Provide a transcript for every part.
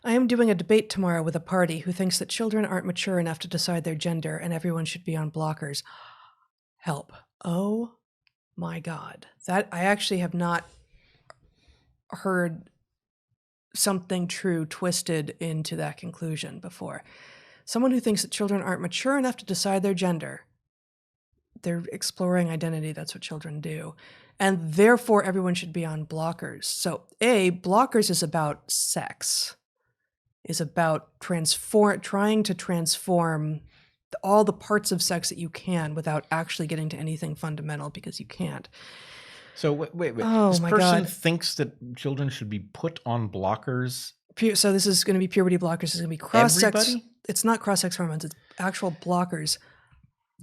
I am doing a debate tomorrow with a party who thinks that children aren't mature enough to decide their gender and everyone should be on blockers. Help. Oh my God. That I actually have not heard something true twisted into that conclusion before. Someone who thinks that children aren't mature enough to decide their gender. They're exploring identity. That's what children do. And therefore, everyone should be on blockers. So, blockers is about sex, is about trying to transform all the parts of sex that you can without actually getting to anything fundamental, because you can't. So wait. Oh, this my person God. thinks that children should be put on blockers. So this is going to be puberty blockers. This is going to be cross-sex. Everybody? It's not cross-sex hormones. It's actual blockers.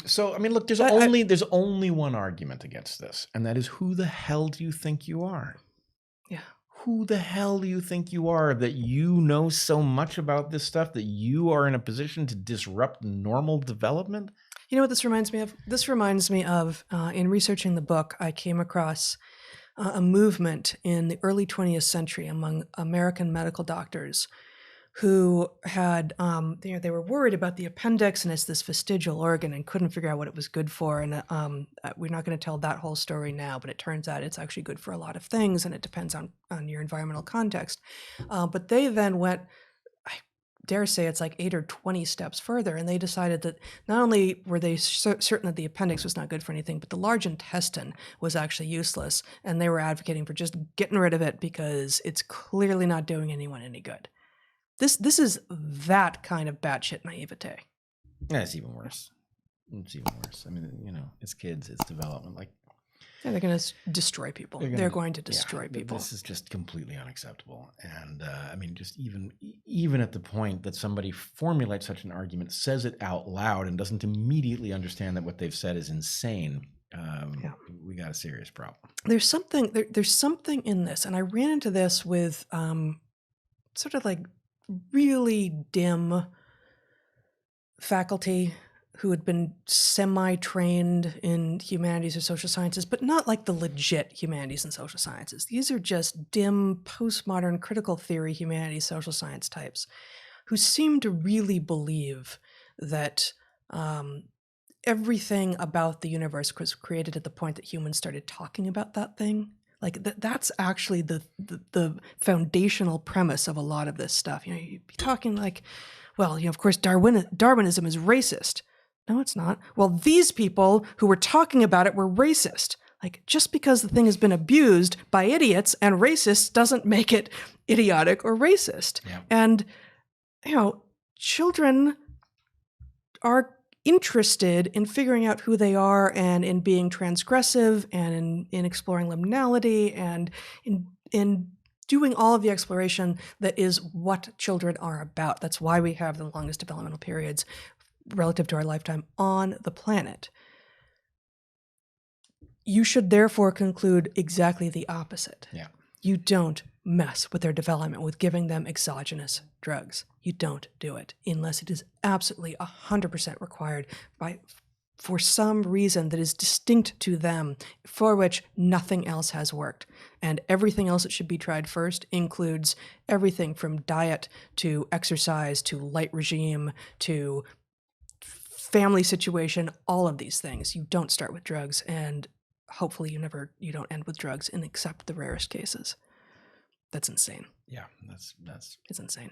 So, I mean, look, there's only one argument against this, and that is, who the hell do you think you are? Yeah. Who the hell do you think you are that you know so much about this stuff that you are in a position to disrupt normal development? You know what this reminds me of? This reminds me of, in researching the book, I came across a movement in the early 20th century among American medical doctors who had, they were worried about the appendix, and it's this vestigial organ, and couldn't figure out what it was good for. And we're not going to tell that whole story now, but it turns out it's actually good for a lot of things, and it depends on your environmental context. But they then went, I dare say it's like 8 or 20 steps further, and they decided that not only were they certain that the appendix was not good for anything, but the large intestine was actually useless, and they were advocating for just getting rid of it because it's clearly not doing anyone any good. This is that kind of batshit naivete. Yeah, it's even worse. It's even worse. I mean, it's kids, it's development. Like, yeah, they're going to destroy people. They're going to destroy people. This is just completely unacceptable. And I mean, just even at the point that somebody formulates such an argument, says it out loud, and doesn't immediately understand that what they've said is insane, we got a serious problem. There's something in this, and I ran into this with sort of like really dim faculty who had been semi-trained in humanities or social sciences, but not like the legit humanities and social sciences. These are just dim, postmodern, critical theory, humanities, social science types who seem to really believe that everything about the universe was created at the point that humans started talking about that thing. Like that's actually the foundational premise of a lot of this stuff. You'd be talking like, well, of course, Darwinism is racist. No, it's not. Well, these people who were talking about it were racist. Like, just because the thing has been abused by idiots and racists doesn't make it idiotic or racist. Yeah. And, children are interested in figuring out who they are, and in being transgressive, and in exploring liminality, and in doing all of the exploration that is what children are about. That's why we have the longest developmental periods relative to our lifetime on the planet. You should therefore conclude exactly the opposite. Yeah. You don't mess with their development with giving them exogenous drugs. You don't do it unless it is absolutely 100% required for some reason that is distinct to them, for which nothing else has worked. And everything else that should be tried first includes everything from diet to exercise to light regime to family situation, all of these things. You don't start with drugs, and hopefully you don't end with drugs, in except the rarest cases. That's insane. Yeah, it's insane.